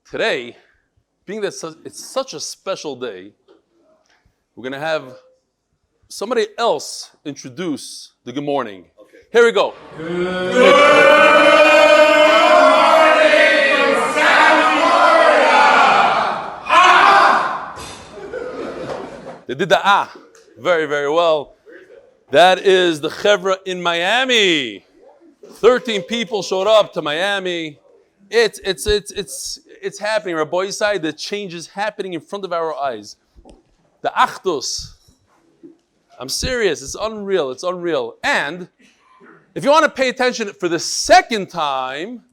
Today, being that it's such a special day, we're going to have somebody else introduce the good morning. Okay. Here we go. Good morning, California! Ah! They did the ah very, very well. That is the Chevra in Miami. 13 people showed up to Miami. It's happening. Rabbi Yisai, the change is happening in front of our eyes. The Achdus. I'm serious. It's unreal. It's unreal. And if you want to pay attention for the second time,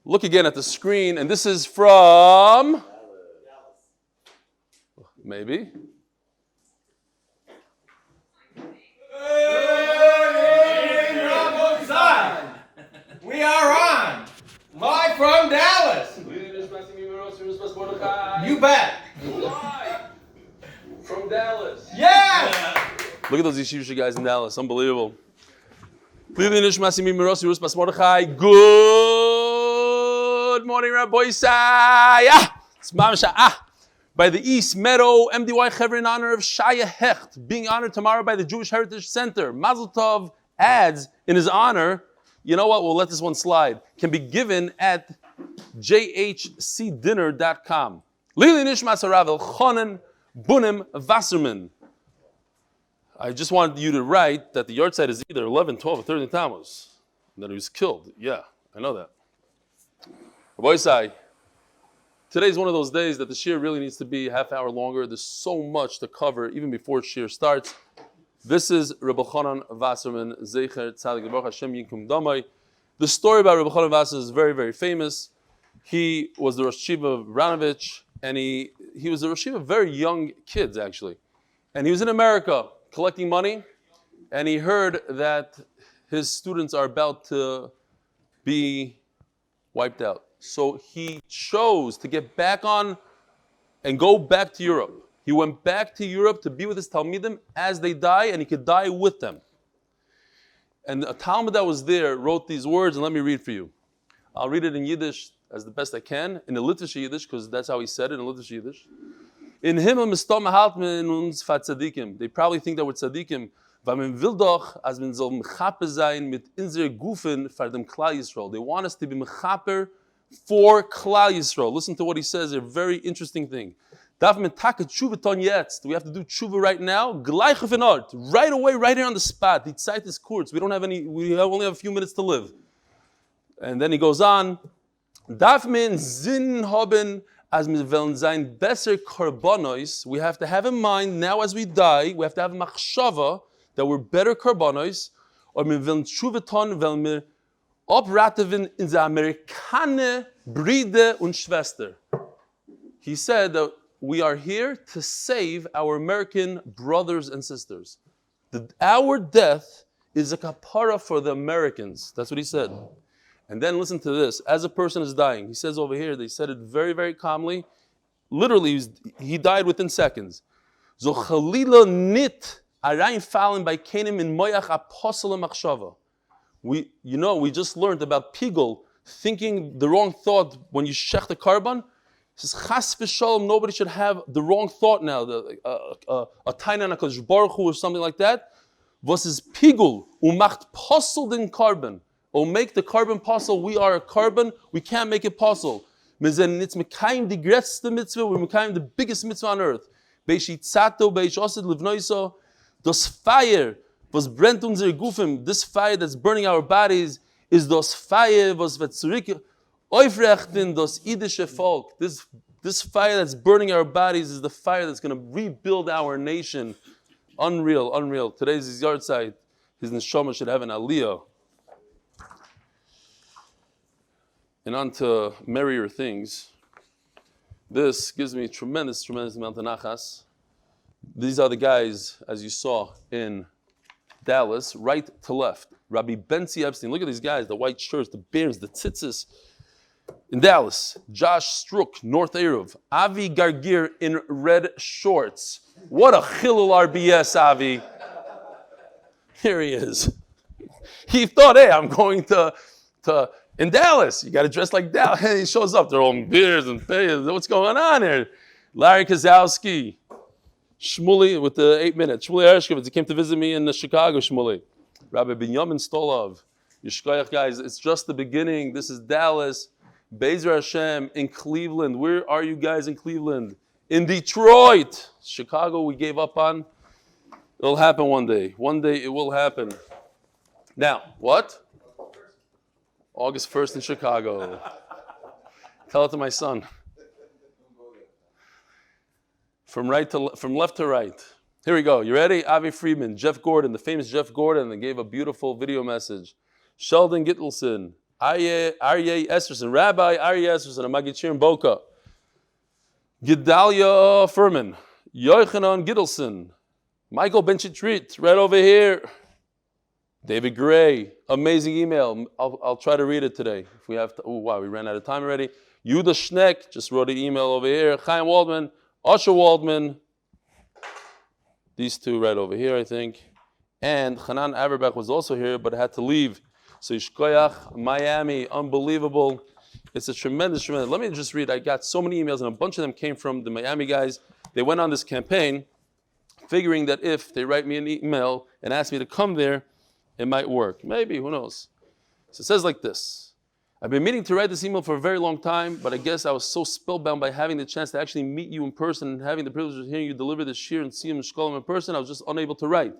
look again at the screen. And this is from... Maybe. We are on. Live from Dallas. You bet. From Dallas. Yeah. Look at those Yeshiva guys in Dallas. Unbelievable. Good morning, Rabbi Yisai. It's Mamsha. By the East Meadow MDY Chevra in honor of Shaya Hecht, being honored tomorrow by the Jewish Heritage Center. Mazel Tov adds in his honor, you know what, we'll let this one slide, can be given at jhcdinner.com. L'ilui nishmat elchanan, bונים, וסרמין. I just wanted you to write that the yard site is either 11, 12, or 13 Tammuz. And then he was killed. Yeah, I know that. Rabbi Yisai, today is one of those days that the shir really needs to be a half hour longer. There's so much to cover even before shir starts. This is Rabbi Chanan Wasserman, Zecher Tzadik Baruch Hashem Yinkum Damai. The story about Rabbi Chanan Wasserman is very, very famous. He was the Rosh Yeshiva of Ranovich, and he was the Rosh Yeshiva of very young kids, actually. And he was in America collecting money, and he heard that his students are about to be wiped out. So he chose to get back on and go back to Europe. He went back to Europe to be with his Talmidim as they die, and he could die with them. And a Talmud that was there wrote these words, and let me read for you. I'll read it in Yiddish as the best I can, in the Litvish Yiddish, because that's how he said it, in Litvish Yiddish. In Himmel mistom halten uns va tzadikim. They probably think that we're tzadikim. Weil man will doch, als man soll mechaper sein mit unser Gufen for dem Klal Yisrael. They want us to be mechaper for Klal Yisrael. Listen to what he says, a very interesting thing. Darf man taka tshuva ton jetzt? We have to do tshuva right now. Gleich auf art, right away, right here on the spot. Die Zeit ist kurz. We only have a few minutes to live. And then he goes on. Darf man Sinn haben, as wir wollen sein besser karbonos? We have to have in mind now as we die. We have to have machshava that we're better karbonos. Or wir wollen tshuva ton, weil wir opraten in the Amerikaner Bride und Schwester. He said that we are here to save our American brothers and sisters. Our death is a kapara for the Americans. That's what he said. And then listen to this. As a person is dying, he says over here, they said it very, very calmly. Literally, he died within seconds. So chalila nit arayin fallen by kenim in moyach apostle machshava. We just learned about Pigel thinking the wrong thought when you shech the carbon. He says, chas v'shalom, nobody should have the wrong thought now, a tainan HaKadosh Baruch Hu or something like that. Was is Pigel, umacht posel den carbon. Or make the carbon posel, we are a carbon, we can't make it posel. It's mekayim the greatest mitzvah, we're mekayim the biggest mitzvah on earth. Beishitzato, beishosid livnoiso, das fire, was brennt unsere Gufim, this fire that's burning our bodies, is das fire, was wird zurück aufrechten, das idische Volk. This fire that's burning our bodies is the fire that's going to rebuild our nation. Unreal, unreal. Today's his yard site. His neshama should have an aliyah. And on to merrier things. This gives me tremendous, tremendous amount of nachas. These are the guys, as you saw in Dallas, right to left. Rabbi Benzi Epstein. Look at these guys, the white shirts, the bears, the tzitzis. In Dallas, Josh Strook, North Eruv. Avi Gargir in red shorts. What a chilul RBS, Avi. Here he is. He thought, hey, I'm going to In Dallas, you got to dress like Dallas. He shows up, they're all in beers and beers. What's going on here? Larry Kozowski, Shmooze with the 8 minutes. Shmooze Ershkovitz, he came to visit me in Chicago, Shmooze. Rabbi Binyamin Stolov, Yishkoyach guys, it's just the beginning. This is Dallas, Bezer Hashem in Cleveland. Where are you guys in Cleveland? In Detroit. Chicago we gave up on. It'll happen one day. One day it will happen. Now, what? August 1st in Chicago. Tell it to my son. From left to right. Here we go. You ready? Avi Friedman, Jeff Gordon, the famous Jeff Gordon, that gave a beautiful video message. Sheldon Gittelson, Aryeh Esterson, Rabbi Aryeh Esterson, Amagichir Boca. Gedalia Furman, Yochanan Gittelson, Michael Benchitrit, right over here. David Gray, amazing email. I'll try to read it today. If we have to. Oh wow, we ran out of time already. Yuda Schneck just wrote an email over here. Chaim Waldman, Usher Waldman. These two right over here, I think. And Hanan Averbeck was also here, but had to leave. So Yishkoyach, Miami, unbelievable. It's a tremendous. Let me just read. I got so many emails, and a bunch of them came from the Miami guys. They went on this campaign, figuring that if they write me an email and ask me to come there, it might work. Maybe, who knows? So it says like this. I've been meaning to write this email for a very long time, but I guess I was so spellbound by having the chance to actually meet you in person and having the privilege of hearing you deliver this shir and see him in Shkolim in person, I was just unable to write.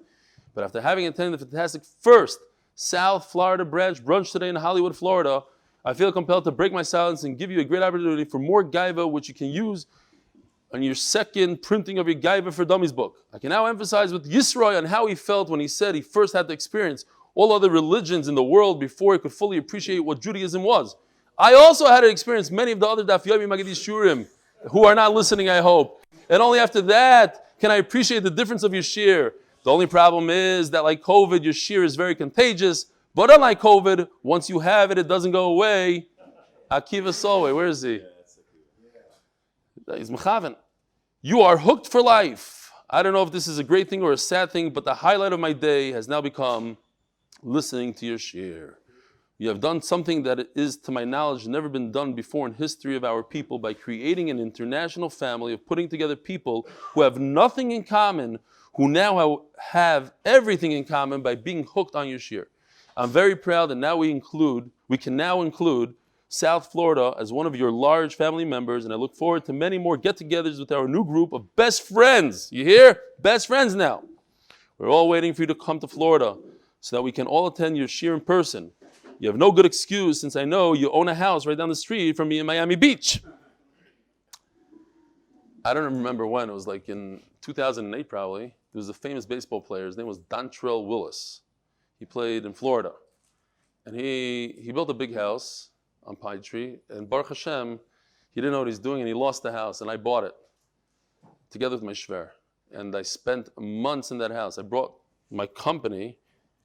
But after having attended the fantastic first South Florida branch brunch today in Hollywood, Florida, I feel compelled to break my silence and give you a great opportunity for more gaiva, which you can use on your second printing of your Gaiva for Dummies book. I can now emphasize with Yisroy on how he felt when he said he first had to experience all other religions in the world before he could fully appreciate what Judaism was. I also had to experience many of the other Daf Yomi Magadi Shurim who are not listening, I hope. And only after that can I appreciate the difference of your shir. The only problem is that like COVID, your shir is very contagious. But unlike COVID, once you have it, it doesn't go away. Akiva Solway, where is he? He's Mechaven. You are hooked for life. I don't know if this is a great thing or a sad thing, but the highlight of my day has now become listening to your shir. You have done something that is, to my knowledge, never been done before in history of our people by creating an international family of putting together people who have nothing in common, who now have everything in common by being hooked on your shir. I'm very proud that now we can now include South Florida as one of your large family members, and I look forward to many more get-togethers with our new group of best friends. You hear? Best friends now. We're all waiting for you to come to Florida so that we can all attend your shir in person. You have no good excuse since I know you own a house right down the street from me in Miami Beach. I don't remember when. It was like in 2008 probably. There was a famous baseball player. His name was Dontrell Willis. He played in Florida. And he built a big house on Pine Tree, and Baruch Hashem, he didn't know what he's doing, and he lost the house, and I bought it together with my shver. And I spent months in that house. I brought my company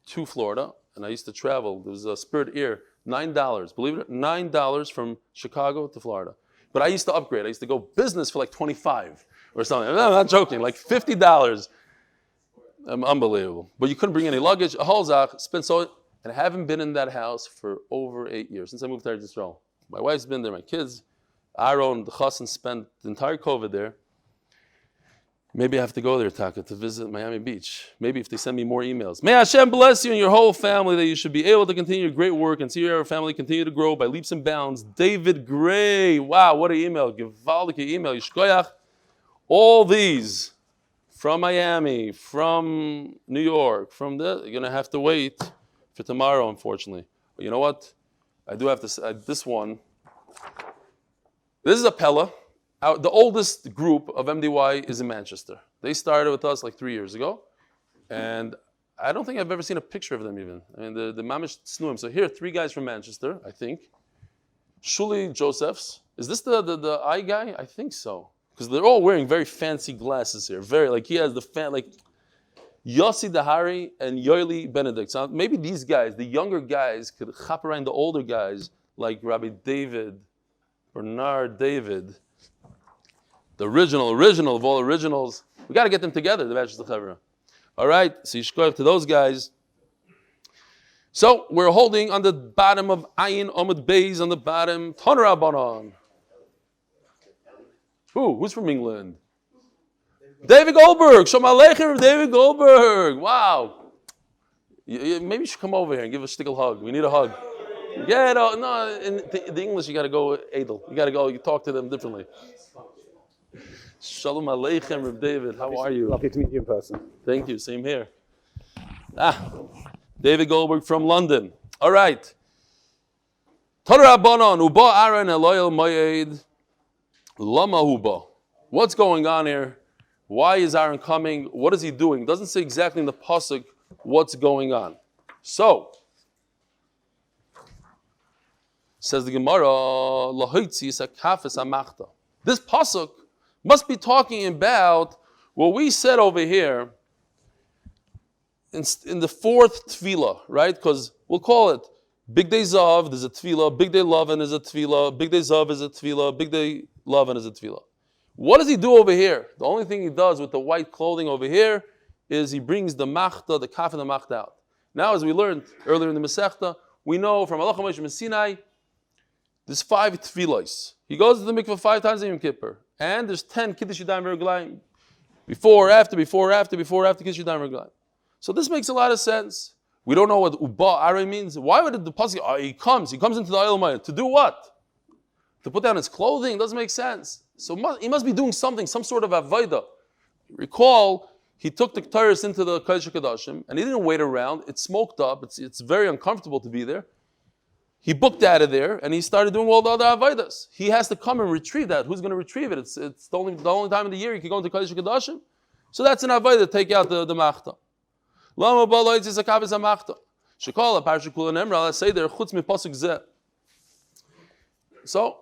to Florida, and I used to travel. There was a Spirit Air, $9, believe it or not, $9 from Chicago to Florida. But I used to upgrade. I used to go business for like $25 or something. I'm not joking, like $50. Unbelievable. But you couldn't bring any luggage. A holzach, spent so. And I haven't been in that house for over 8 years, since I moved to Israel. My wife's been there, my kids. Aaron, the chassan, spent the entire COVID there. Maybe I have to go there, Taka, to visit Miami Beach. Maybe if they send me more emails. May Hashem bless you and your whole family, that you should be able to continue your great work and see your family continue to grow by leaps and bounds. David Gray. Wow, what an email. Gewaldige email. Yishkoyach. All these from Miami, from New York, you're going to have to wait for tomorrow, unfortunately. But you know what? I do have to say, this one. This is a Pella. The oldest group of MDY is in Manchester. They started with us like 3 years ago. And I don't think I've ever seen a picture of them even. I mean, the Mamish Snuim. So here are 3 guys from Manchester, I think. Shuli Josephs. Is this the eye guy? I think so. Because they're all wearing very fancy glasses here. Very, like he has the Yossi Dahari and Yoeli Benedict. So maybe these guys, the younger guys, could hop around the older guys like Rabbi David, Bernard David, the original of all originals. We got to get them together, the Mazel Tov. All right, so Yishkoyach to those guys. So we're holding on the bottom of Ayin Amud Beis on the bottom. Ton Rabbanon. Who's from England? David Goldberg. Shalom Aleichem, David Goldberg. Wow. Maybe you should come over here and give a shtickle hug. We need a hug. Yeah, no, in the English you got to go edel. You got to go. You talk to them differently. Shalom Aleichem, Reb David. How are you? Lovely to meet you in person. Thank you. Same here. David Goldberg from London. All right. Torah Rabbanon uba Aaron Eloyel Moyed Lama Huba. What's going on here? Why is Aaron coming? What is he doing? It doesn't say exactly in the pasuk what's going on. So, says the Gemara, Lahoitzi Sakafes Amachta. This pasuk must be talking about what we said over here in the fourth tefillah, right? Because we'll call it Big Day Zav, there's a tefillah, Big Day Lovin is a tefillah, Big Day Zav is a tefillah, Big Day Lovin is a tefillah. What does he do over here? The only thing he does with the white clothing over here is he brings the machta, the kaf and the machta out. Now, as we learned earlier in the Masechta, we know from Halacha Moshe Sinai, there's 5 tefillahs. He goes to the mikveh 5 times in Yom Kippur. And there's 10 Kiddush Yadayim V'Reglayim. Before, after Kiddush Yadayim V'Reglayim. So this makes a lot of sense. We don't know what Uba Aray means. Why would the pasuk? He comes into the Oil Maya. To do what? To put down his clothing? It doesn't make sense. So he must be doing something, some sort of avodah. Recall, he took the Torahs into the Kodesh HaKodashim, and he didn't wait around. It smoked up. It's very uncomfortable to be there. He booked out of there, and he started doing all the other avodas. He has to come and retrieve that. Who's going to retrieve it? It's the only time of the year he can go into Kodesh HaKodashim. So that's an avodah, take out the machta. Lama ba'lo yitzis hakavis hamachta. Shekol ha'parsha kula nemra, let's say there, chutz mi pasuk zeh. So,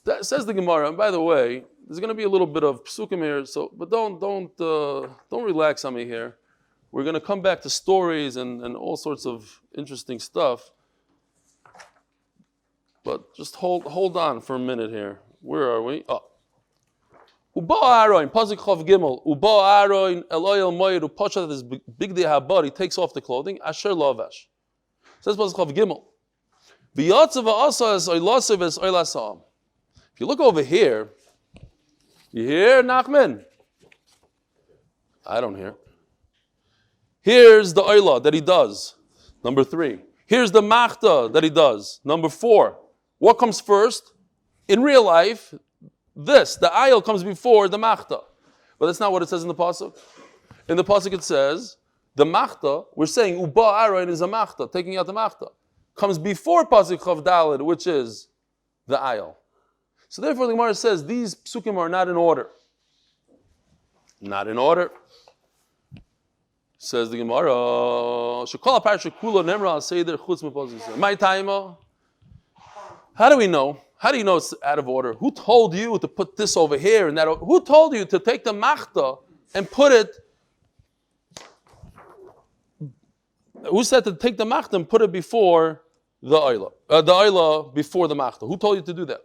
that says the Gemara, and by the way, there's going to be a little bit of psukim here, but don't relax on me here. We're going to come back to stories and all sorts of interesting stuff. But just hold on for a minute here. Where are we? Uba Aroin, pasuk chav gimel. Uba Aroin Eloyel Moed Upashat this big day habar. He takes off the clothing. Asher lavash. Says pasuk chav gimel. V'yatzav asas oilasav es oilasam. If you look over here, you hear Nachman? I don't hear. Here's the oila that he does. Number 3. Here's the machta that he does. Number 4. What comes first? In real life, the ayil comes before the machta. But that's not what it says in the pasuk. In the pasuk it says, the machta, we're saying uba arayin is a machta, taking out the machta, comes before pasuk chav daled, which is the ayil. So therefore the Gemara says these psukim are not in order. Not in order. Says the Gemara, Shekol ha'parsha kula nemra seder chutz mipasuk zeh. My taima. How do we know? How do you know it's out of order? Who told you to put this over here and that? Who told you to take the machta and put it? Who said to take the machta and put it before the oila? The oila before the machta. Who told you to do that?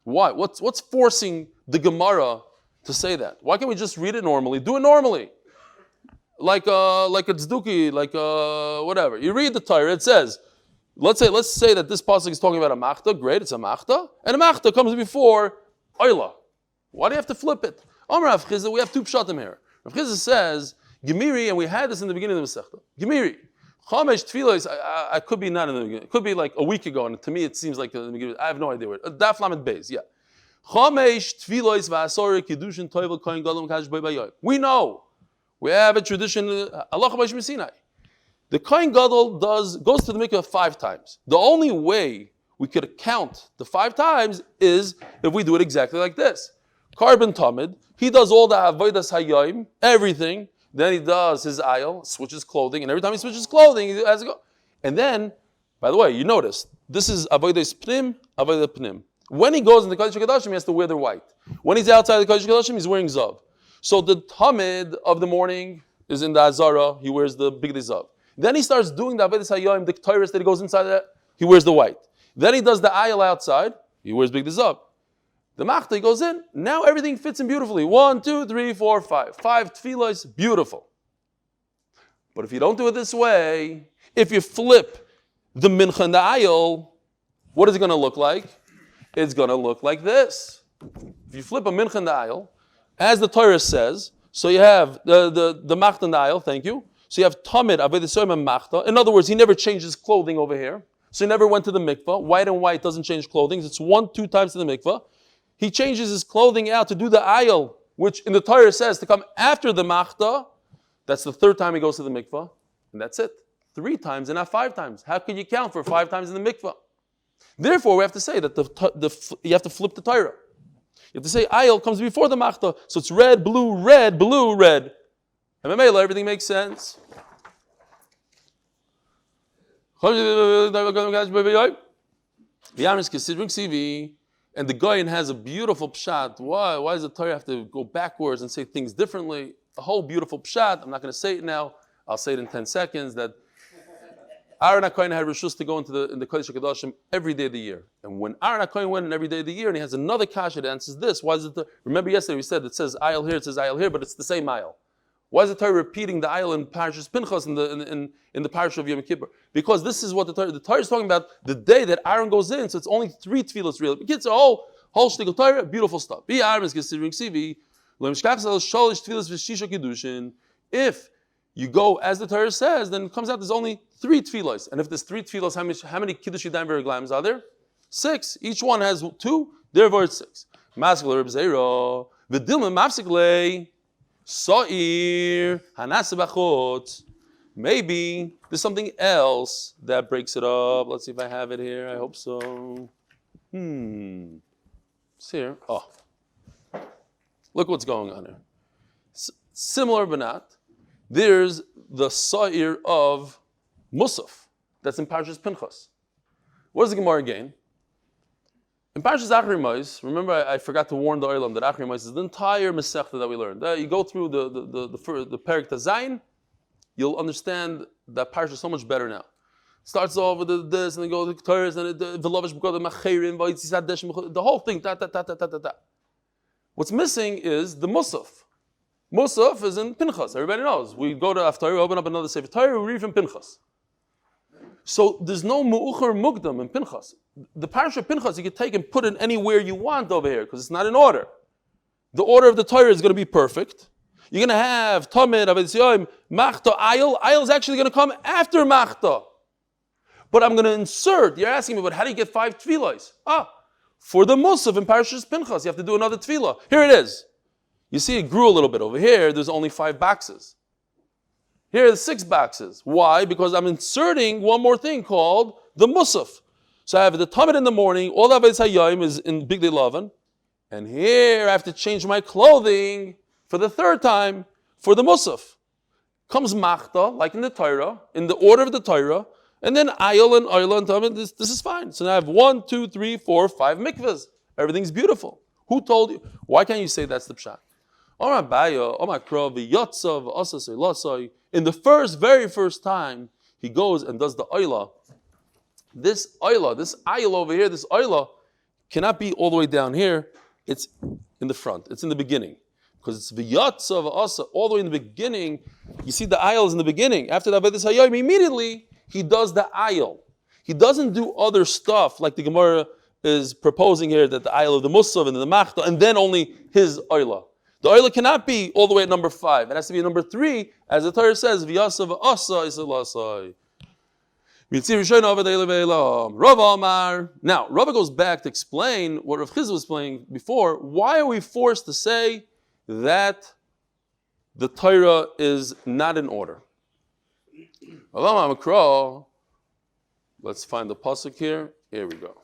Why? What's forcing the Gemara to say that? Why can't we just read it normally? Do it normally. Like a tzduki, whatever. You read the Torah, it says, let's say that this pasuk is talking about a machta. Great, it's a machta, and a machta comes before oila. Why do you have to flip it? Amar Rav Chizda, we have 2 pshatim here. Rav Chizda says Gemiri, and we had this in the beginning of the Masechta. Gemiri, chamesh tefillos. I could be not in the beginning. It could be like a week ago, and to me it seems like in the beginning. I have no idea where. Daf Lamed Beis, yeah. Chamesh tefillos va'asor kiddushin toivel kohen gadol mekadosh b'bayot. We know. We have a tradition, Halacha Moshe Sinai. The Kohen Gadol goes to the mikveh 5 times. The only way we could count the 5 times is if we do it exactly like this. Carbon Tamid, he does all the Avodas Hayom, everything. Then he does his ayil, switches clothing, and every time he switches clothing, he has to go. And then, by the way, you notice, this is Avodas Pnim, Avodas Pnim. When he goes in the Kodesh HaKodashim, he has to wear the white. When he's outside the Kodesh HaKodashim, he's wearing Zav. So the Tamid of the morning is in the Azara, he wears the Big Zav. Then he starts doing the Avodas Hayom, the Torahs that he goes inside that, he wears the white. Then he does the ayil outside, he wears Big Zav. The Machta, he goes in, now everything fits in beautifully. 1, 2, 3, 4, 5. 5 tefillos, beautiful. But if you don't do it this way, if you flip the mincha in the aisle, what is it going to look like? It's going to look like this. If you flip a mincha in the aisle, as the Torah says, so you have the machta in the aisle, thank you. So you have tamid, avodas yom and machta. In other words, he never changed his clothing over here. So he never went to the mikvah. White and white doesn't change clothing. It's 1-2 times to the mikvah. He changes his clothing out to do the aisle, which in the Torah says to come after the machta. That's the third time he goes to the mikvah. And that's it. 3 times and not 5 times. How can you count for 5 times in the mikvah? Therefore, we have to say that you have to flip the Torah. You have to say aisle comes before the machta. So it's red, blue, red, blue, red. And everything makes sense. And the Goyen has a beautiful pshat. Why does the Torah have to go backwards and say things differently? A whole beautiful pshat. I'm not going to say it now. I'll say it in 10 seconds. That Aaron HaKohen had reshus to go into the Kodesh HaKadoshim every day of the year. And when Aaron HaKohen went in every day of the year, and he has another kasha that answers this. Why is it? Remember yesterday we said it says aisle here, it says aisle here, but it's the same aisle. Why is the Torah repeating the aisle in Parashas Pinchas in the Parashah of Yom Kippur? Because this is what the Torah is talking about, the day that Aaron goes in, so it's only 3 tefillas really. It's a whole shtickle Torah, beautiful stuff. If you go as the Torah says, then it comes out there's only 3 tefillas. And if there's 3 tefillas, how many Kiddush Yadayim V'Reglaims are there? 6. Each one has 2, therefore it's 6. Mazel Tov, V'dilma Mafsiklei, Sa'ir, Hanasabachot. Maybe there's something else that breaks it up. Let's see if I have it here. I hope so. It's here. Oh. Look what's going on here. Similar but not. There's the Sa'ir of Musaf. That's in Parashas Pinchas. What is the Gemara again? In Parashas Gashmius, remember I forgot to warn the Olam that Gashmius is the entire Masechta that we learned. You go through the Perek Tazayin, you'll understand that Parashah so much better now. Starts off with this, and then go to the Torahs, and the whole thing. What's missing is the Musaf. Musaf is in Pinchas. Everybody knows. We go to Haftarah, we open up another Sefer Torah, we read from Pinchas. So there's no Mu'uchar Mugdam in Pinchas. The Parashah of Pinchas you can take and put it anywhere you want over here, because it's not in order. The order of the Torah is going to be perfect. You're going to have Tamid, Avodas Yom, Machta, Ayil. Ayil is actually going to come after Machta. But I'm going to insert, you're asking me, but how do you get 5 tefillas? For the Musaf in Parashas Pinchas, you have to do another tefillah. Here it is. You see it grew a little bit. Over here, there's only 5 boxes. Here are 6 boxes. Why? Because I'm inserting one more thing called the Musaf. So I have the Tamid in the morning, all the Avodas Hayom is in Big Day Lavan, and here I have to change my clothing for the 3rd time for the Musaf. Comes Machta, like in the Torah, in the order of the Torah, and then Ayil and Ayla and Tamid, this is fine. So now I have 1, 2, 3, 4, 5 mikvahs. Everything's beautiful. Who told you? Why can't you say that's the pshat? In the very first time, he goes and does the Ayla. This Ayla over here, this Ayla cannot be all the way down here. It's in the front. It's in the beginning. Because it's v'yatzav asa, all the way in the beginning. You see the Ayla is in the beginning. After the Avodas Hayom, immediately he does the Ayla. He doesn't do other stuff like the Gemara is proposing here, that the Ayla of the Musaf and the Machta, and then only his Ayla. The Ayla cannot be all the way at number 5. It has to be number 3, as the Torah says, v'yasav asa isalasai. Now, Rava goes back to explain what Rav Chizah was explaining before. Why are we forced to say that the Torah is not in order? Let's find the pasuk here. Here we go.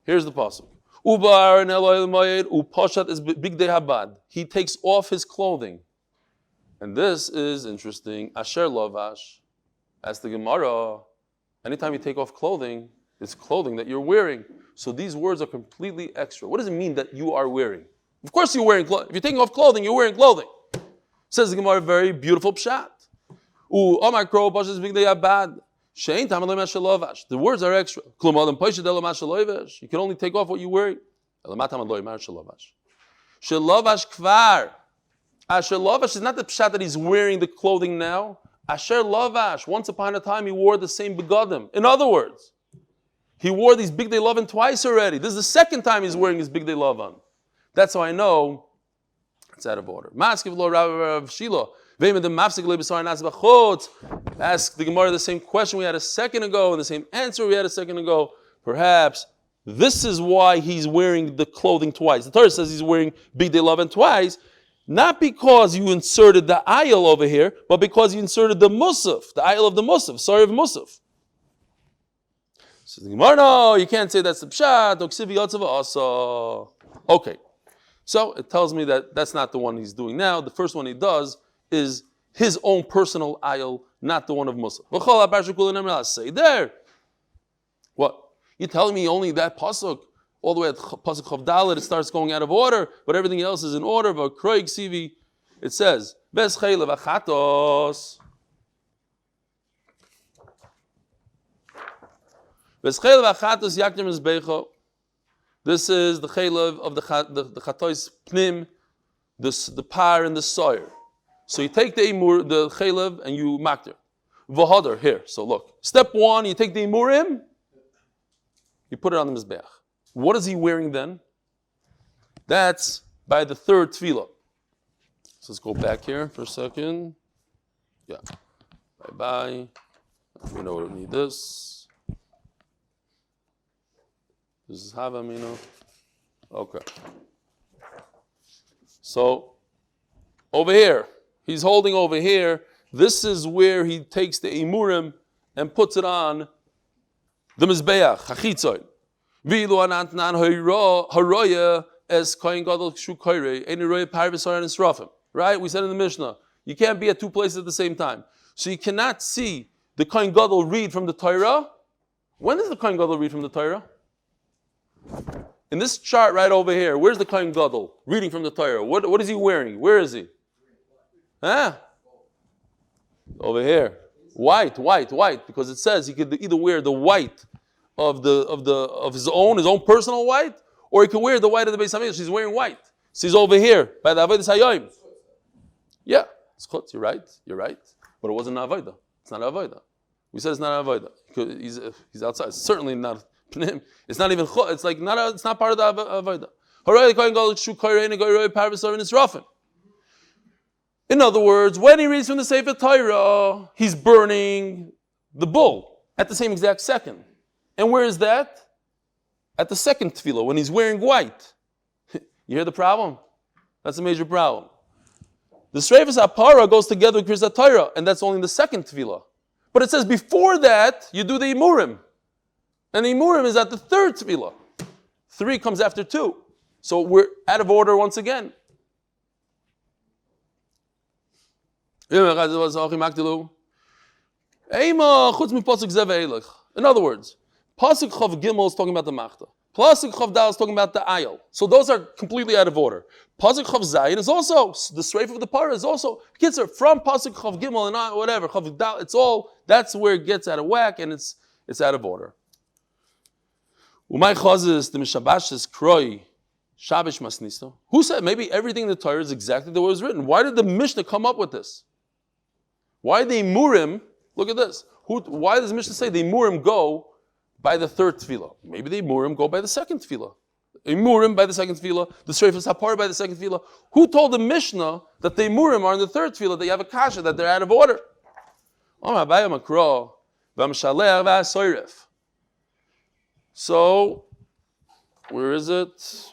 Here's the pasuk. He takes off his clothing. And this is interesting. Asher lavash. As the Gemara, anytime you take off clothing, it's clothing that you're wearing. So these words are completely extra. What does it mean that you are wearing? Of course you're wearing clothing. If you're taking off clothing, you're wearing clothing. Says the Gemara, very beautiful pshat. The words are extra. You can only take off what you're wearing. Shalovash kvar. Shalovash is not the pshat that he's wearing the clothing now. Asher lavash. Once upon a time, he wore the same begadim. In other words, he wore these big day lovan twice already. This is the second time he's wearing his big day lovan. That's how I know it's out of order. Ask the Gemara the same question we had a second ago, and the same answer we had a second ago. Perhaps this is why he's wearing the clothing twice. The Torah says he's wearing big day lovan twice, not because you inserted the ayil over here, but because you inserted the musaf, the ayil of the musaf, sorry of musaf. So the Gemara, no, you can't say that's the pshat. Okay, so it tells me that that's not the one he's doing now. The first one he does is his own personal ayil, not the one of musaf. Say there. What? You're telling me only that pasuk, all the way at pasuk chav dalet, it starts going out of order, but everything else is in order. It says, Ves chaylev achatos. Ves chaylev achatos yakdim mizbecho. This is the chaylev of the chatois pnim, the par and the soyer. So you take the chaylev and you makter. V'hodar, here. So look. Step one, you take the imurim, you put it on the mizbeach. What is he wearing then? That's by the third tefillah. So let's go back here for a second. Yeah. Bye-bye. We know we don't need this. This is Havamino. Okay. So, over here. He's holding over here. This is where he takes the imurim and puts it on the mizbeach, hachitzoy. Vilu anantnan haroya es kohen gadol kshu koirei eni roya parvisar and srafim. Right? We said in the Mishnah, you can't be at two places at the same time. So you cannot see the kohen gadol read from the Torah. When does the kohen gadol read from the Torah? In this chart right over here, where's the kohen gadol reading from the Torah? What is he wearing? Where is he? Huh? Over here. White, because it says he could either wear the white of his own personal white, or he could wear the white of the Beis Hamikdash. He's wearing white. So he's over here by the Avodas Hayoim. Yeah, it's chutz. You're right. But it wasn't an avodah. It's not an avodah. We said it's not an avodah. He's outside. It's certainly not. It's not even chutz. It's like it's not part of the avodah. In other words, when he reads from the Sefer Torah, he's burning the bull at the same exact second. And where is that? At the second tefillah, when he's wearing white. You hear the problem? That's a major problem. The Sreifas HaPara goes together with Kriyas Torah, and that's only in the second tefillah. But it says before that, you do the imurim. And the imurim is at the third tefillah. 3 comes after 2. So we're out of order once again. In other words, Pasuk Chav Gimel is talking about the Machta. Pasuk Chav Dal is talking about the Ayel. So those are completely out of order. Pasuk Chav Zayin is also, the Sreif of the Parah is also, kids are from Pasuk Chav Gimel and whatever, Chav Dal, it's all, that's where it gets out of whack and it's out of order. Umay Chazis, the Mishabash is Kroi, Shabish Masnisto. Who said maybe everything in the Torah is exactly the way it was written? Why did the Mishnah come up with this? Why the Imurim, look at this. Why does the Mishnah say the Imurim go by the third tefillah? Maybe the Imurim go by the second tefillah. Imurim by the second tefillah, the Sreifas HaPar by the second tefillah. Who told the Mishnah that the Imurim are in the third tefillah, that you have a kasha, that they're out of order? So, where is it?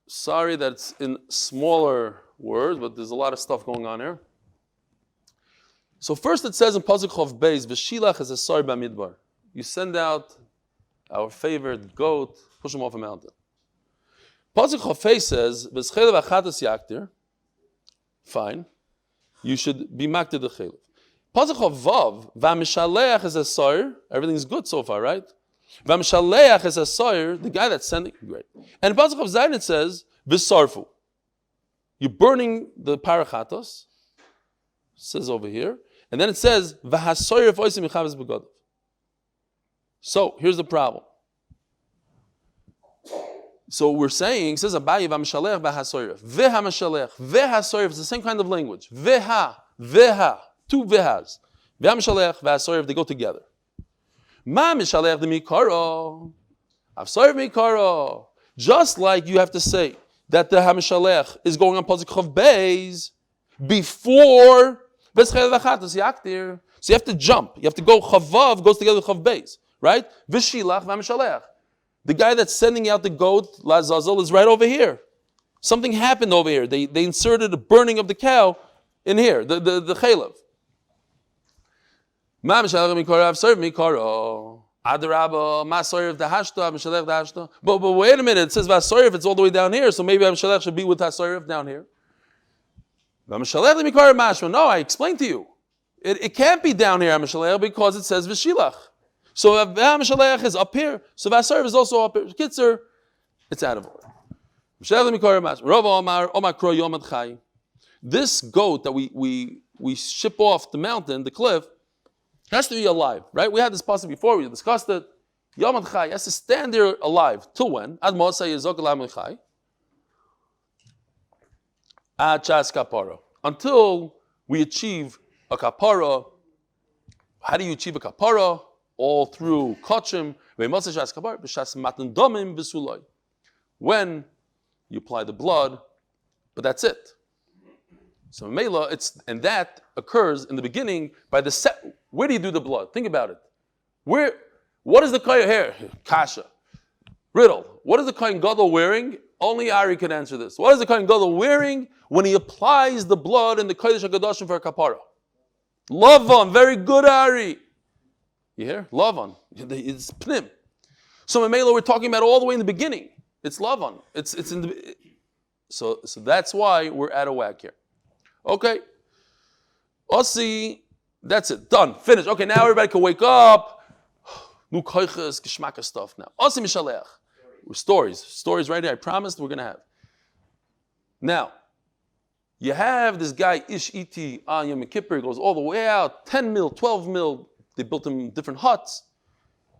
Sorry that it's in smaller words, but there's a lot of stuff going on here. So first it says in Pasuk Chav Beis, V'shilach es esar b'midbar. You send out our favorite goat, push him off a mountain. Pasuk Chav Beis says, V'schelev achatas yaktir. Fine. You should be maktir the chelev. Pasuk Chav Vav, V'amishaleach es esar. Everything's good so far, right? V'amishaleach es esar, the guy that's sending, great. And in Pasuk Chav Zayin it says, V'sarfu. You're burning the parachatos. Says over here. And then it says, V'hasoyer v'oisim yichaves b'godav. So, here's the problem. So we're saying, it says, Abayi v'amshalech v'hasoyer. V'hamashalech. V'hasoyer is the same kind of language. V'ha. two v'has. V'hamshalech v'hasorev, they go together. Ma mishalech d'mikaro, avsorev mikaro. Just like you have to say that the hamishalech is going on Pasuk Chav Beis before v'schel v'chatos yaktir. So you have to jump. You have to go Chavav goes together with Chav Beis, right? V'shilach v'hamishalech. The guy that's sending out the goat, Lazazel, is right over here. Something happened over here. They inserted a burning of the cow in here, the chaylev. But wait a minute, it says Vasorev, it's all the way down here, so maybe Amshalech should be with Vasorev down here. No, I explained to you. It can't be down here, Amshalech, because it says V'shilach. So Amshalech is up here, so Vasorev is also up here. Kitzer, it's out of order. This goat that we ship off the mountain, the cliff, has to be alive, right? We had this passage before, we discussed it. Yom Chai has to stand there alive. Till when? Ad Mosai Yezok Elam Chai. Ad Chas Kapara. Until we achieve a kapara. How do you achieve a kapara? All through Kachim. When you apply the blood, but that's it. So Mela, and that occurs in the beginning by the set. Where do you do the blood? Think about it. What is the kohen here? Kasha. Riddle. What is the kohen gadol wearing? Only Ari can answer this. What is the kohen gadol wearing when he applies the blood in the kodesh hakadoshim for a kapara? Lavan. Very good, Ari. You hear? Lavan. It's pnim. So Mela, we're talking about all the way in the beginning. It's Lavan. It's in the. So that's why we're out of whack here. Okay. Ossi, that's it. Done. Finished. Okay, now everybody can wake up. Nu koiches, geschmacka stuff now. Ossi mishalech. Stories right here. I promised we're going to have. Now, you have this guy, Ish Iti, on Yom Kippur. He goes all the way out. 10 mil, 12 mil. They built him different huts.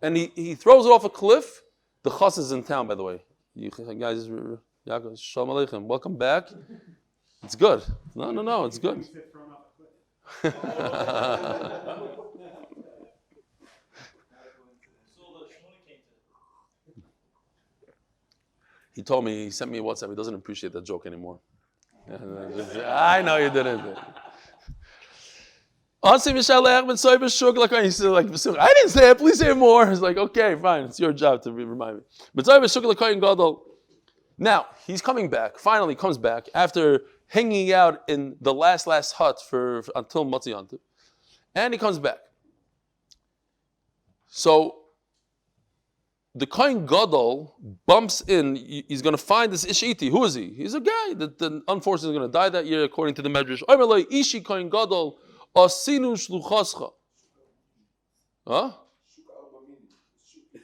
And he throws it off a cliff. The chas is in town, by the way. You guys, Shalom Aleichem. Welcome back. It's good. No, it's good. He told me, he sent me a WhatsApp, he doesn't appreciate that joke anymore. I know you didn't. He said, like, I didn't say it, please say more. He's like, okay, fine, it's your job to remind me. Now, he's coming back, finally comes back, after hanging out in the last hut until Motzi Yontif. And he comes back. So, the Kohen Gadol bumps in, he's going to find this Ishiti. Who is he? He's a guy that unfortunately is going to die that year, according to the Medrash. Ishi Kohen Gadol, Asinu Shluchascha. Huh?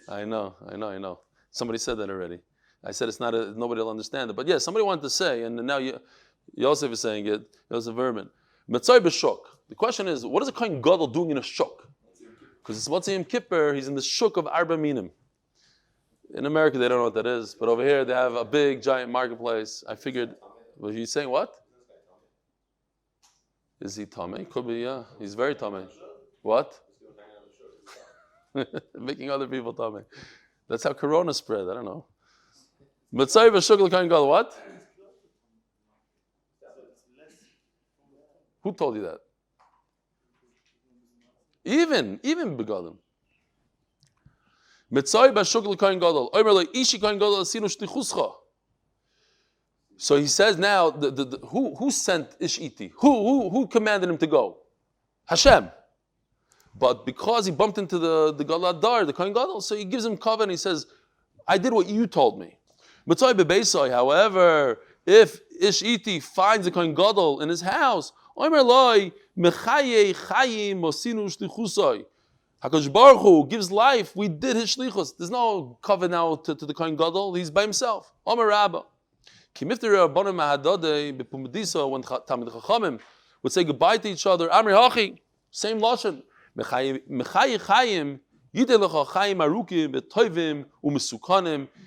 I know. Somebody said that already. I said it's not nobody will understand it. But yeah, somebody wanted to say, and now Yosef is saying it, Yosef Vermin. Metzai b'shuk. The question is, what is a Kohen Gadol doing in a shuk? Because it's Motzei Yom Kippur, he's in the shuk of Arba Minim. In America, they don't know what that is, but over here, they have a big, giant marketplace. I figured, was he saying what? Is he Tomei? Could be, yeah. He's very Tomei. What? Making other people Tomei. That's how Corona spread, I don't know. Mitzvah v'shuk l'kohen gadol, what? Who told you that? Even begadim. Mitzvah v'shuk l'kohen gadol. Omer lo ishi kohen gadol asinu shlichuscha. So he says now, who sent Ish Iti? Who commanded him to go? Hashem. But because he bumped into the Galadar, the Kohen Gadol, so he gives him cover and he says, I did what you told me. However, if Ish Iti finds the Kohen Gadol in his house, HaKadosh Baruch Hu gives life, we did his shlichus. There's no cover now to the Kohen Gadol, he's by himself. Omer Rabba. When Talmid Chachamim would say goodbye to each other, Amri Hachi, same lashon.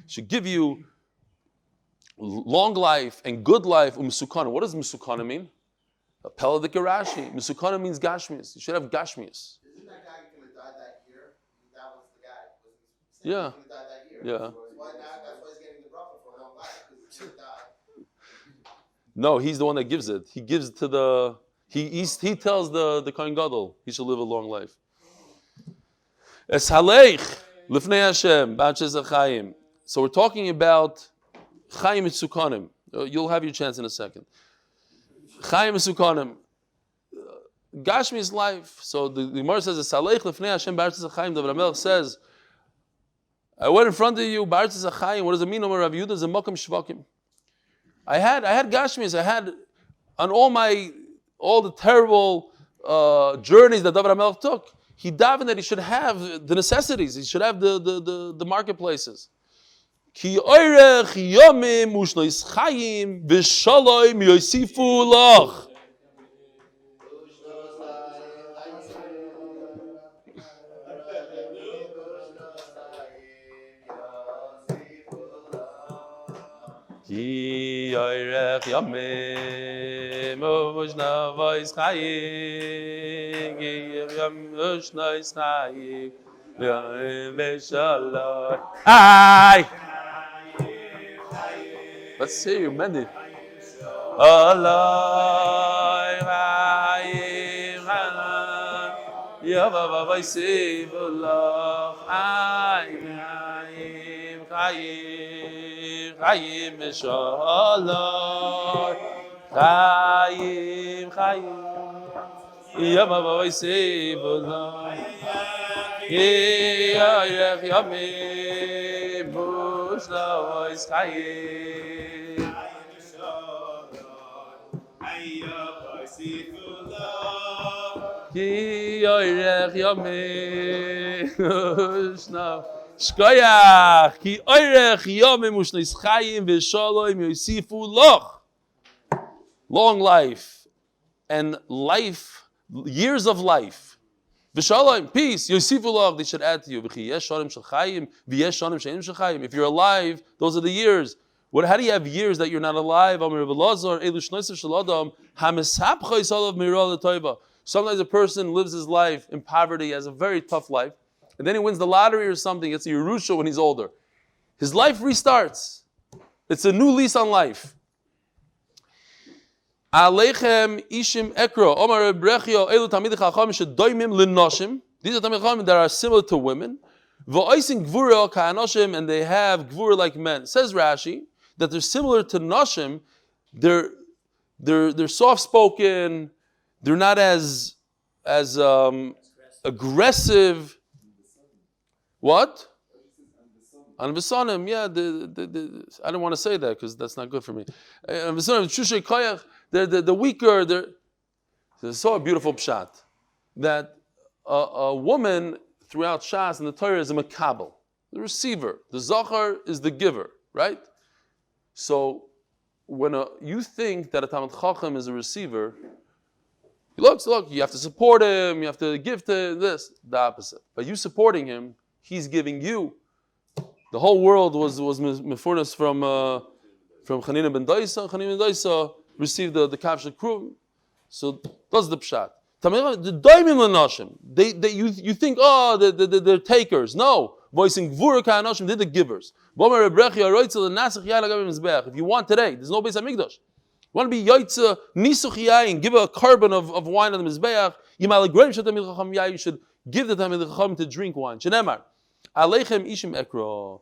Should give you long life and good life. What does Mesukanim mean? Pella de Karashi. Mesukana means Gashmius. You should have Gashmius. Isn't that guy going to die that year? That was the guy. Yeah. He's going to die that year. Yeah. That's why he's getting the bracha for a long life, because he's going to die. No, he's the one that gives it. He gives it to the. He tells the Kohen Gadol he should live a long life. Es halech lifnei Hashem b'aches achayim. So we're talking about chayim mitzukanim. You'll have your chance in a second. Chayim mitzukanim. Gashmi's life. So the Gemara says, "Es halech lifnei Hashem b'aches achayim." The Melech says, "I went in front of you b'aches achayim." What does it mean? Omer Rav Yehuda, Zemakom shvakim. I had Gashmius. I had on all the terrible journeys that David HaMelech took. He davened that he should have the necessities. He should have the marketplaces. Ki oirech yomim ushnois chayim v'shalom yosifu lach. Ki oirech yomim ushnois chayim ushnois chayim v'shalom. Aye. Let's see you, Mendy. Allah, Yoma v'Vaisiv Allah, Chayim Inshallah, Chayim, Yoma v'Vaisiv Allah, Yirech Yomim Mushlois Chayim. Ki oirech yomim ushna shkoyach ki oirech yomim ushna ischayim v'shalom yosifu loch. Long life and years of life. V'shalom, peace, yosifu loch, they should add to you. V'chi yesh shanim shel chayim v'yesh shanim she'enim shel chayim. If you're alive, those are the years. How do you have years that you're not alive? Sometimes a person lives his life in poverty, has a very tough life, and then he wins the lottery or something. It's a Yerusha when he's older. His life restarts. It's a new lease on life. Aleichem ishim ekro omar brechio elu tamid chacham shedoimim linoshim. These are tamid chacham that are similar to women. V'oisin gvura ka'anoshim, and they have gvura like men. Says Rashi that they're similar to noshim. They're soft-spoken. They're not as aggressive. What? On Visanim, yeah. I don't want to say that because that's not good for me. On Visanim, they're weaker. There's so a beautiful pshat that a woman throughout Shas and the Torah is a makabel, the receiver. The zachar is the giver, right? So when you think that a Talmid Chacham is a receiver, look, you have to support him, you have to give to this, the opposite. By you supporting him, he's giving you. The whole world was mefurnas from Chanina ben Daisa. Chanina ben Daisa received the Kavshah Krum. So that's the pshat. The Daimim Lanashim, you think, they're takers. No. Voicing Gvura Ka'anoshim, they're the givers. If you want today, there's no Beis HaMikdash. You want to be Yoitza Nisuch Yayin, give a carbon of wine on the Mizbeach. You should give the Tamid Chacham to drink wine. Shenemar. Aleichem ishim ekro.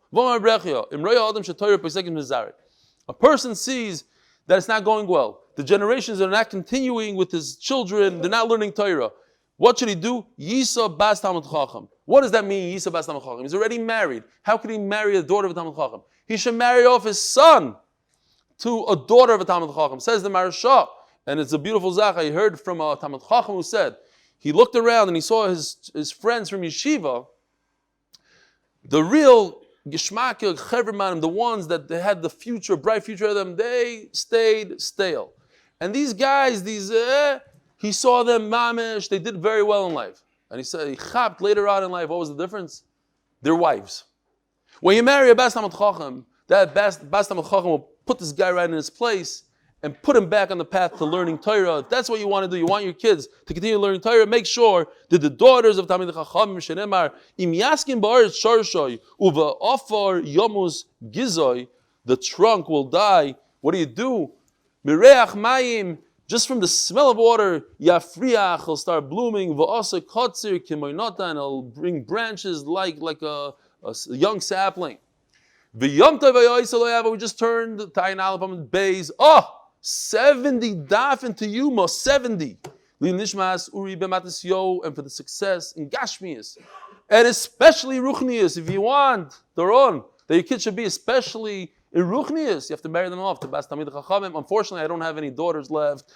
A person sees that it's not going well. The generations are not continuing with his children. They're not learning Torah. What should he do? Yisa bas Talmid Chacham. What does that mean, Yisa bas Talmid Chacham? He's already married. How could he marry a daughter of a Talmid Chacham? He should marry off his son to a daughter of a Talmid Chacham. Says the Marashah, and it's a beautiful zach. I heard from a Talmid Chacham who said, he looked around and he saw his friends from yeshiva, the real Geshmakil, Chevremanim, the ones that they had the future, bright future of them, they stayed stale. And these guys, he saw them mamish, they did very well in life. And he said, he chapped later on in life, what was the difference? Their wives. When you marry a Bas Talmid Chacham, that Bas Talmid Chacham will put this guy right in his place, and put them back on the path to learning Torah. If that's what you want to do, you want your kids to continue learning Torah, make sure that the daughters of Talmidei Chachamim shenemar im yaskin ba'aretz sharshoy uva ofar yomus gizoy, the trunk will die. What do? Mireach mayim, just from the smell of water, yafriach, he'll start blooming. Va'asa kotzir kimoynota, and he'll bring branches like a young sapling. V'yom tov v'yoyis lo yavo, we just turned Tayin Aleph Amud Beis. 70 daf into Yoma, 70. Nishmas Uri Ben Mattisyahu, and for the success in Gashmius. And especially ruchnius, if you want, that your kids should be especially in ruchnius, you have to marry them off to Bas Talmidei Chachamim. Unfortunately, I don't have any daughters left.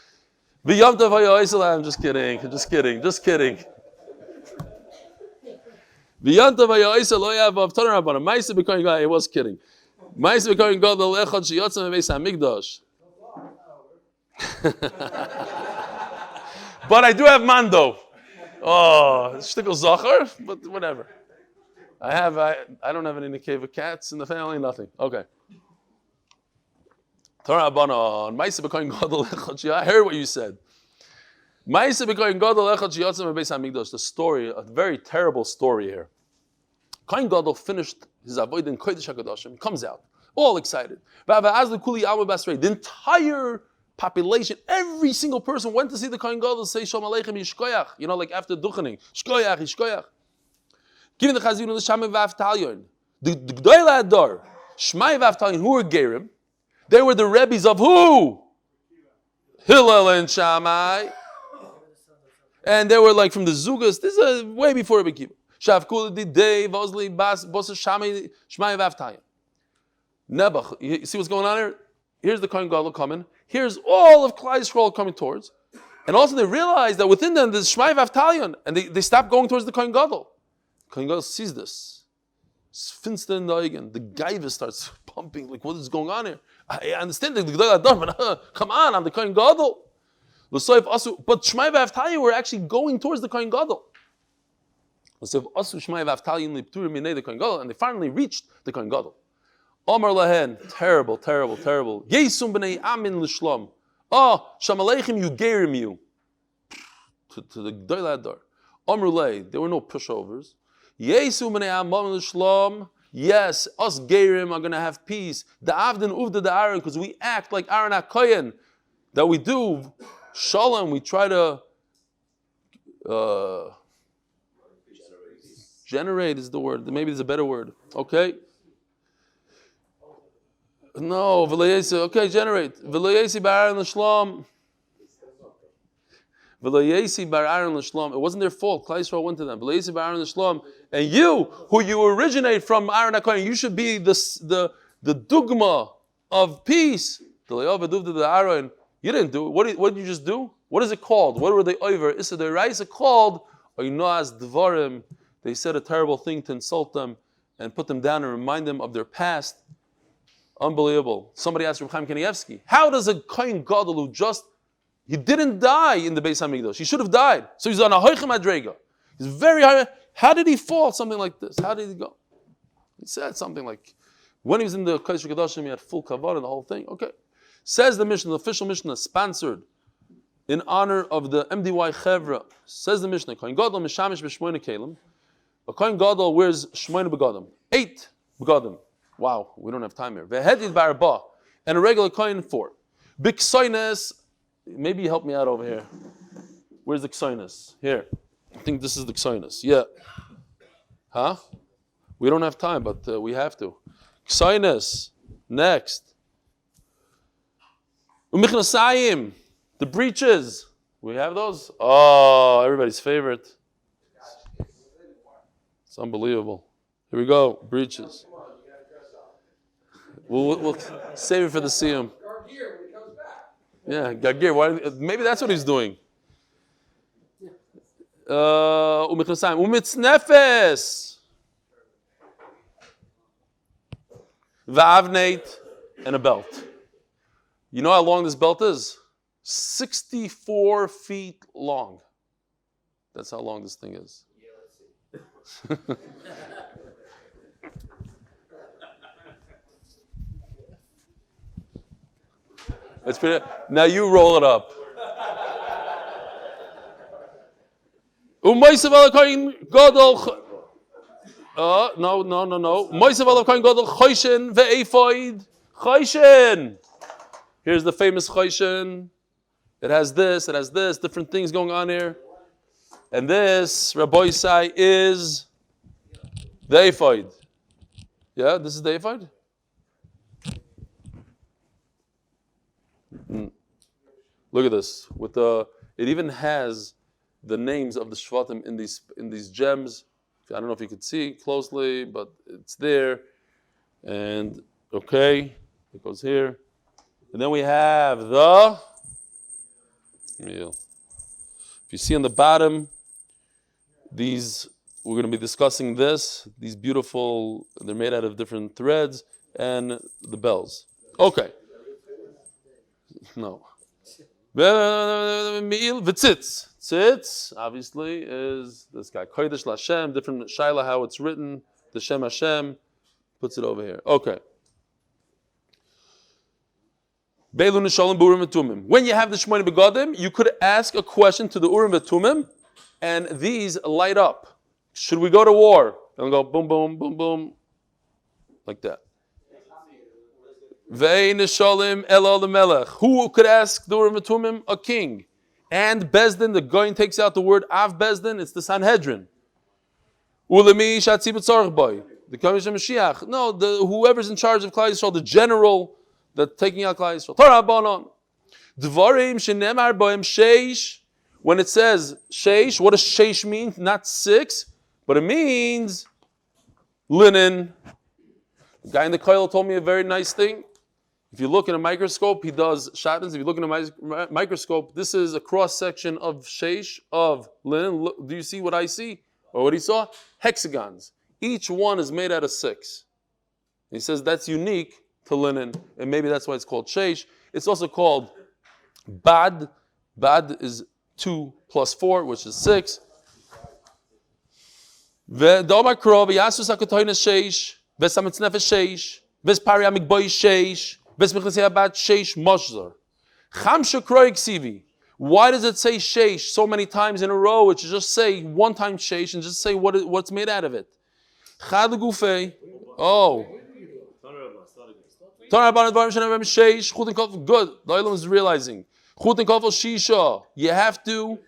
V'yom tov v'yoyis lo, I'm just kidding. V'yom tov v'yoyis lo yavo, Tanur Rabbanan, Ma'aseh b'kohen gadol, I was kidding. Ma'aseh b'kohen gadol echad sheyotza mebeis hamikdash. But I do have mando. Shtickle zachar, but whatever. I don't have any nekeva cats in the family, nothing. Okay. I heard what you said. The story, a very terrible story here. Kohen Gadol finished his avodah in Kodesh HaKadoshim, comes out, all excited. The entire population, every single person went to see the Kohen Gadol say Shalom Aleichem Yishkoyach, like after Duchening. Shkoyach, Yishkoyach. Giving the Chazinu neshama v'avtalyon. The G'dayla Adar, Shmai v'avtalyon, who were Gerim? They were the Rebbes of who? Hillel and Shammai. And they were like from the Zugas. This is way before Rebbe Kiva. Shavkul Didei, Vosli, Bas, Bosa Shmai v'avtalyon. Nebuch, you see what's going on here? Here's the Kohen Gadol coming. Here's all of Klal Yisrael coming towards. And also they realize that within them there's Shmai v'avtalyon. And they stop going towards the Kohen Gadol. Kohen Gadol sees this. Finster in the Eigen. The Gaiva starts pumping, like, what is going on here? I understand the G'dayla Adar, but come on, I'm the Kohen Gadol. But Shmai v'avtalyon were actually going towards the Kohen Gadol. And they finally reached the Kohen Gadol. Omar Lahen, terrible. Yesum b'nei amin l'shlom. Shalom Aleichem, you gerim you. To the G'dayla Adar. Omar Lei, there were no pushovers. Yesum b'nei amin l'shlom. Yes, us gerim are going to have peace. Da'avden uvda da'aron, because we act like Aaron HaKoyen. That we do. Shalom, we try to generate is the word. Maybe there's a better word. Okay? No, v'layesi. Okay, generate. V'layesi ba'aron l'shlom. V'layesi ba'aron l'shlom. It wasn't their fault. Klal Yisrael went to them. V'layesi ba'aron l'shlom. And you, who you originate from Aaron HaKohen, you should be the dugma of peace. You didn't do it. What did you just do? What is it called? What were they over? Issa the Raisa called Oynoaz Dvarim. They said a terrible thing to insult them and put them down and remind them of their past. Unbelievable. Somebody asked Reb Chaim Kanievsky, how does a Kohen Gadol who he didn't die in the Beis HaMikdash. He should have died. So he's on a Hoichem Adrega. He's very high. How did he fall? Something like this. How did he go? He said something like, when he was in the Kodesh HaKadoshim, he had full kavod and the whole thing. Okay. Says the Mishnah, the official Mishnah, sponsored in honor of the MDY Chevra. Says the Mishnah, Kohen Gadol mishamish b'shmoyne kelim. A Kohen Gadol wears shmoyne begadim. 8 begadim. Wow, we don't have time here. Vehedid b'arba. And a regular Kohen 4. B'ksoines. Maybe help me out over here. Where's the ksoines? Here. I think this is the ksoines. Yeah. Huh? We don't have time, but we have to. Ksoines. Next. Umichnasayim, the breeches. We have those? Oh, everybody's favorite. It's unbelievable. Here we go, breeches. We'll save it for the Siyum. Yeah, Gagir. Maybe that's what he's doing. Umichnasayim. Umitznefes. Va'avneit, and a belt. You know how long this belt is? 64 feet long. That's how long this thing is. Yeah, let's see. It's pretty. Now you roll it up. U'moisav alakoyin gadol. No. Moisav alakoyin gadol choishin ve'efoid choishin. Here's the famous choishin. It has this, different things going on here. And this, Rabbi Isai, is the ephod. Yeah, this is the ephod? Look at this. It even has the names of the Shvatim in these gems. I don't know if you could see closely, but it's there. And okay, it goes here. And then we have the meal. If you see on the bottom, we're going to be discussing these beautiful, they're made out of different threads, and the bells. Okay. No. V'tzitz. Tzitz, obviously, is this guy. Kodesh Lashem, different Shaila, how it's written. The Shem Hashem puts it over here. Okay. When you have the Shmoyne Begadim, you could ask a question to the Urim V'Tumim, and these light up. Should we go to war? And go boom, boom, boom, boom, like that. Who could ask the Urim V'Tumim? A king. And Bezdin, the Goyin takes out the word Av Bezdin, it's the Sanhedrin. The Commission Mashiach. No, whoever's in charge of Klal Yisrael, the general that's taking out Klal Yisrael. Torah Bonon. Dvarim shenemar boim sheish. When it says sheish, what does sheish mean? Not 6, but it means linen. The guy in the koil told me a very nice thing. If you look in a microscope, he does shatnez. If you look in a microscope, this is a cross section of sheish, of linen. Look, do you see what I see? Or what he saw? Hexagons. Each one is made out of 6. He says that's unique to linen, and maybe that's why it's called sheish. It's also called bad. Bad is 2 plus 4, which is 6. V'doma krov yasus hakatoynes sheish, v'sametz nefesh sheish, v'spari amigboy sheish, v'smichlesi abad sheish moshzor. Chamsha kroy ksivi. Why does it say sheish so many times in a row? It should just say one time sheish and just say what's made out of it. Chad gufei. Oh. Good. The Olam is realizing. You have to.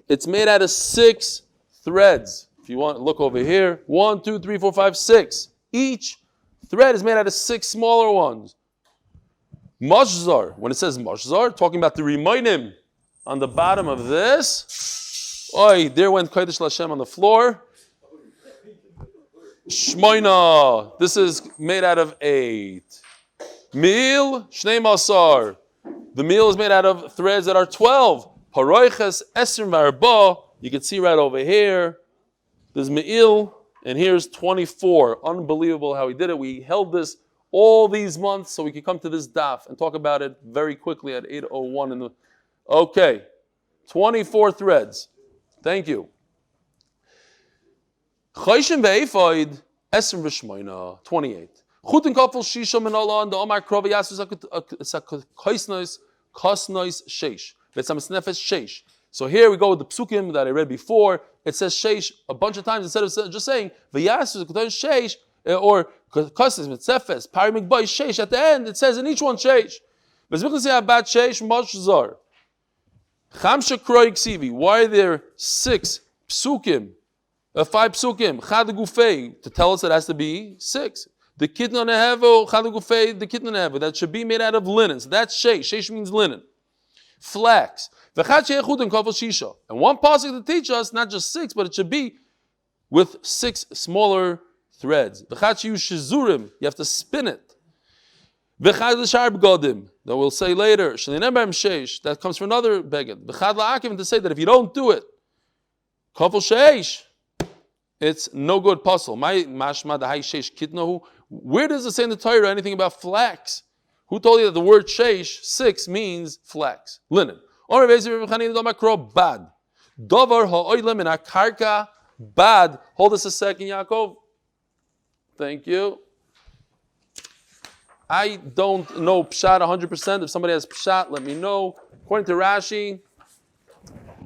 It's made out of 6 threads. If you want, look over here. 1, 2, 3, 4, 5, 6. Each thread is made out of 6 smaller ones. Mashzar. When it says mashzar, talking about the Rimonim on the bottom of this. Oi, there went Kodesh Lashem on the floor. Shmoina. This is made out of 8. Meal, Shnei Masar. The meal is made out of threads that are 12. Paroiches Esrim Varba. You can see right over here. There's Me'il, and here's 24. Unbelievable how he did it. We held this all these months so we could come to this daf and talk about it very quickly at 8:01 in the. Okay, 24 threads. Thank you. Choshim ve'efoid esrim v'shmoina 28. Chutin kafel shisha min Allah and the Omar krov yasus koisnois sheish. V'etzamis nefesh sheish. So here we go with the psukim that I read before. It says sheish a bunch of times instead of just saying v'yasus sheish or koisnois mitzefes pari mikboy sheish. At the end it says in each one sheish. V'zmichlis abad sheish moshzar. Chamsha kroy ksivi. Why are there 6 psukim? 5 psukim, chad gufei, to tell us it has to be 6. The kitna nehevo, chad gufei, the kitna nehevo, that should be made out of linen. So that's sheish. Sheish means linen. Flax. V'chad sheichud and kofel shisha. And one pasuk to teach us, not just 6, but it should be with 6 smaller threads. V'chad sheyu shizurim, you have to spin it. V'chad l'shar b'godim, that we'll say later, shleinem sheish, that comes from another beged. V'chad la'akim, to say that if you don't do it, kofel sheish, it's no good puzzle. My mashma the high sheish kitnahu. Where does it say in the Torah anything about flax? Who told you that the word sheish 6 means flax, linen? Bad. Dovar ha'oilem in akarka bad. Hold us a second, Yaakov. Thank you. I don't know pshat 100%. If somebody has pshat, let me know. According to Rashi,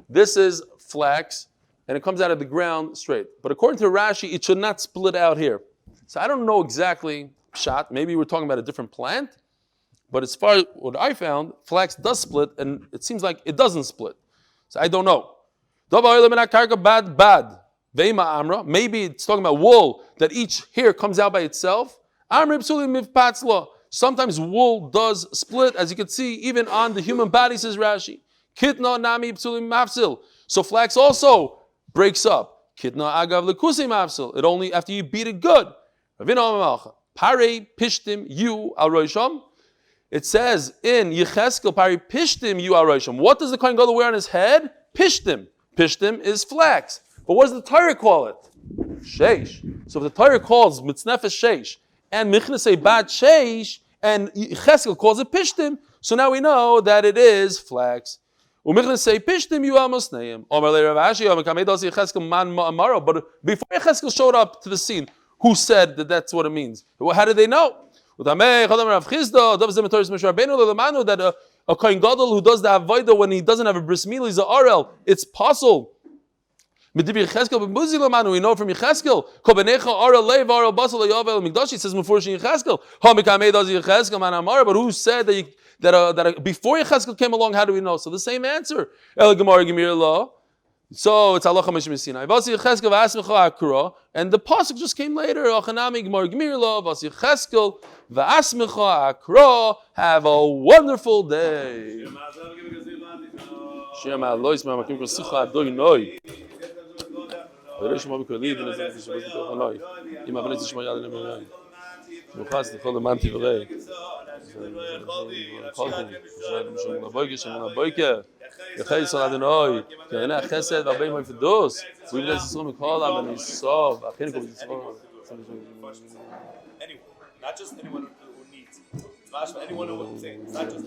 this is flax, and it comes out of the ground straight. But according to Rashi, it should not split out here. So I don't know exactly pshat. Maybe we're talking about a different plant. But as far as what I found, flax does split, and it seems like it doesn't split. So I don't know. Maybe it's talking about wool, that each hair comes out by itself. Sometimes wool does split, as you can see, even on the human body, says Rashi. So flax also breaks up. It only after you beat it good. It says in Yecheskel, Pari Pishtim you Aroshim. What does the Kohen Gadol wear on his head? Pishtim. Pishtim is flax. But what does the Torah call it? Sheish. So if the Torah calls Mitznefesh Sheish, and Michnasei Bat Sheish, and Yecheskel calls it Pishtim, so now we know that it is flax. Umichnasei Pishtim you Amosneim. But before Yecheskel showed up to the scene, who said that that's what it means? Well, how did they know? That a Kohen Gadol who does the avodah when he doesn't have a bris milah is a arel. It's possible. We know from Yecheskel. He says but who said that before Yecheskel came along? How do we know? So the same answer. So it's halacha mishmei Sinai. Vasi Yecheskel v'asmicha akra, and the pasuk just came later. Achanami gemar gemir lo vasi Yecheskel v'asmicha akra. Have a wonderful day. Shema lois ma makim kosucha adoy noi. V'reish ma b'kolid v'nezeh v'shabbat b'kol noi. Im avnei tishma yad nem noi. Nuchas t'chol leman tivrei. Cholchim. Shem naboyke, shem naboyke. Yechei Sol Adonai, K'enei Chesed v'Arbei Moed Fidus. We bless Yisrael Mikol Av and Yisrael. Achinu Kol Yisrael. Anyone, not just anyone who needs. It's anyone who wouldn't say. It's not just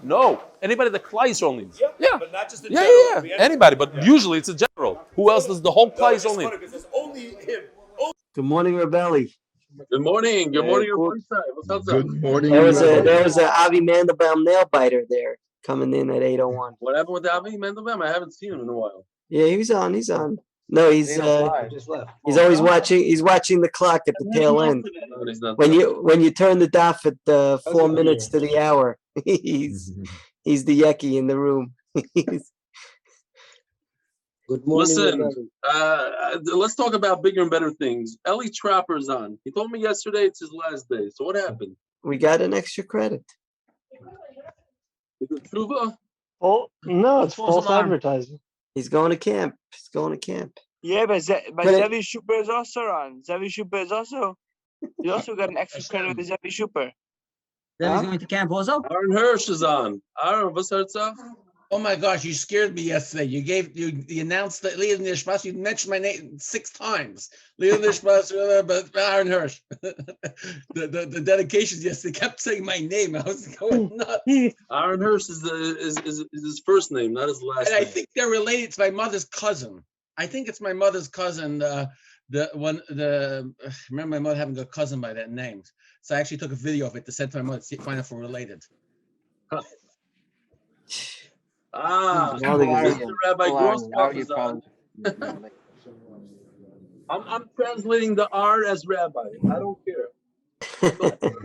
No, anybody that Klai Yisrael needs. Yeah, but not just in general. Anybody. But usually it's a general. Who else does the whole Klai Yisrael need? Because only him. Good morning, Rebelli. Good morning. Good morning, your side. What's up, sir? Good morning. There was a Avi Mandelbaum nail biter there coming in at 8:01. What happened with Avi Mandelbaum? I haven't seen him in a while. Yeah, he's on. No, he's He's always watching. He's watching the clock at the tail end. When you turn the daf at 4 minutes to the hour, he's the yucky in the room. Good morning. Listen, let's talk about bigger and better things. Eli Trapper's on. He told me yesterday it's his last day. So what happened? We got an extra credit. Is it Truva? Oh no, it's false advertising. He's going to camp. Yeah, but Zevi Shuper is also on. Zevi Shuper is also. You also got an extra credit with the Zevi Shuper. Zevi's going to camp also? Aaron Hirsch is on. Aaron, what's Herzog? Oh my gosh, you scared me yesterday. You announced that Leah Nishmas, you mentioned my name 6 times. Leah Nishmas, but Aaron Hirsch. the dedications yesterday kept saying my name. I was going nuts. Aaron Hirsch is his first name, not his last name. And I think they're related to my mother's cousin. I think it's my mother's cousin. Remember my mother having a cousin by that name. So I actually took a video of it to send to my mother to find out if we're related. Mr. Rabbi Groskopf is on. I'm translating the R as Rabbi. I don't care.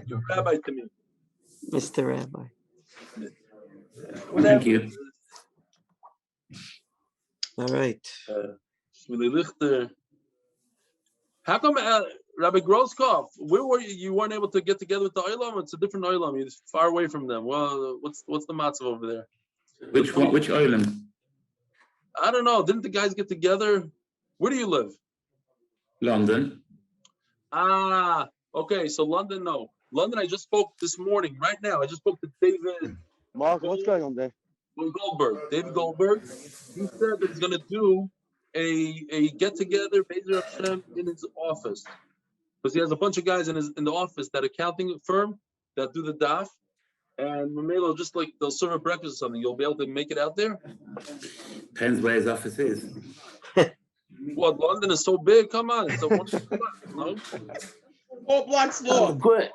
You're Rabbi to me. Mr. Rabbi. Thank you. All right. How come Rabbi Groskopf, where were you? You weren't able to get together with the Olam? It's a different Olam. You're far away from them. Well, what's the matzah over there? Which one? Which island? I don't know. Didn't the guys get together? Where do you live? London. Okay. So London, no. London, I just spoke this morning, right now. I just spoke to David. Mark, what's going on there? Goldberg. David Goldberg. He said that he's going to do a get-together, Bezer Hashem, in his office. Because he has a bunch of guys in the office, that accounting firm, that do the daf. And Mamelo, just like they'll serve a breakfast or something, you'll be able to make it out there? Depends where his office is. What, London is so big? Come on, it's a wonderful place, no? 4 blocks I'll long. put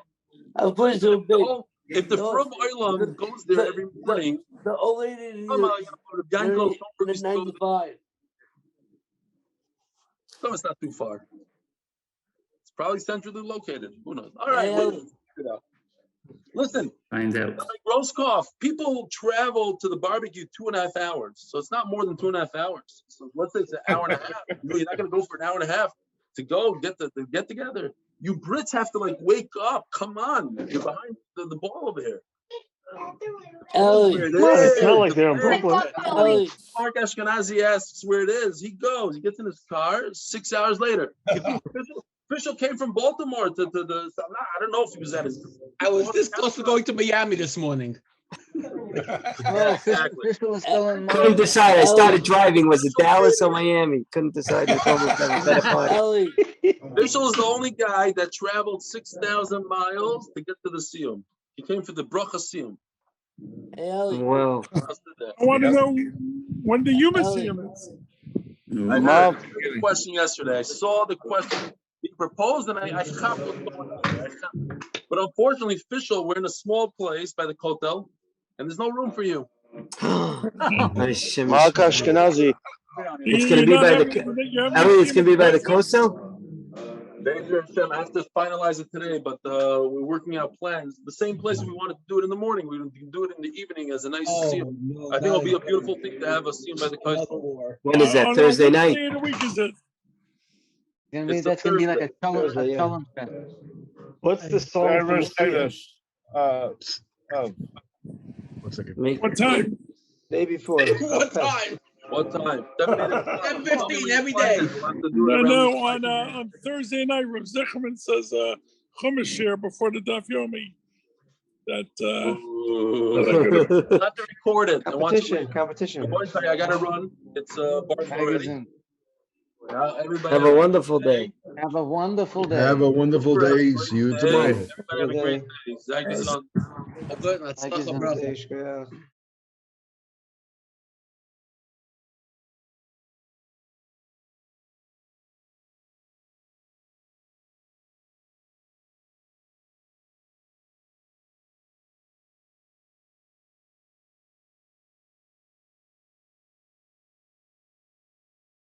it so big. If the From Oilam goes there every morning, The old lady come on, Yanko, in the 95. no, it's not too far. It's probably centrally located. Who knows? All right, Hey, we'll figure it out. Listen, Find out. like Roscoff, people travel to the barbecue 2.5 hours, so it's not more than 2.5 hours. So let's say it's an hour and a half. You're not going to go for an hour and a half to go get the get together. You Brits have to like wake up. Come on, you're behind the ball over here. Ellie, It's not like they're in Hey, Brooklyn. Ellie, Mark Ashkenazi asks where it is. He goes. He gets in his car. 6 hours later, official came from Baltimore to the. I don't know if he was at his. I was this close to going to Miami this morning. Fisher was still in Couldn't decide. I started driving. Was it Dallas or Miami? Couldn't decide. Which one was the better part. Ellie, Official is the only guy that traveled 6,000 miles to get to the Siyum. He came for the Bracha Siyum. hey, Ellie. Wow. I want to know when the Yoma Siyum is. I heard the question yesterday. I saw the question being proposed, and I chopped what's going on. But unfortunately, official, we're in a small place by the Kotel, and there's no room for you. Mark Ashkenazi. It's going to be by the. Ellie, it's going to be by the Kosel. I have to finalize it today, but we're working out plans. The same place we wanted to do it in the morning, we can do it in the evening as a nice siyum. I think it'll be a beautiful thing to have a siyum by the Kotel. When is that? Thursday night? That's gonna be like a challenge. What's the song? For the What time? Day before. What time? What time? 10:15 every day. No, on Thursday night, Rav Zechman says Chumash share before the Daf Yomi. That I'll have to record it. Competition. Boys, I gotta run. It's bars already. Everybody Have a wonderful day. Have a wonderful day. Have a wonderful day. See you tomorrow. Everybody have a great day. Good. Let's talk about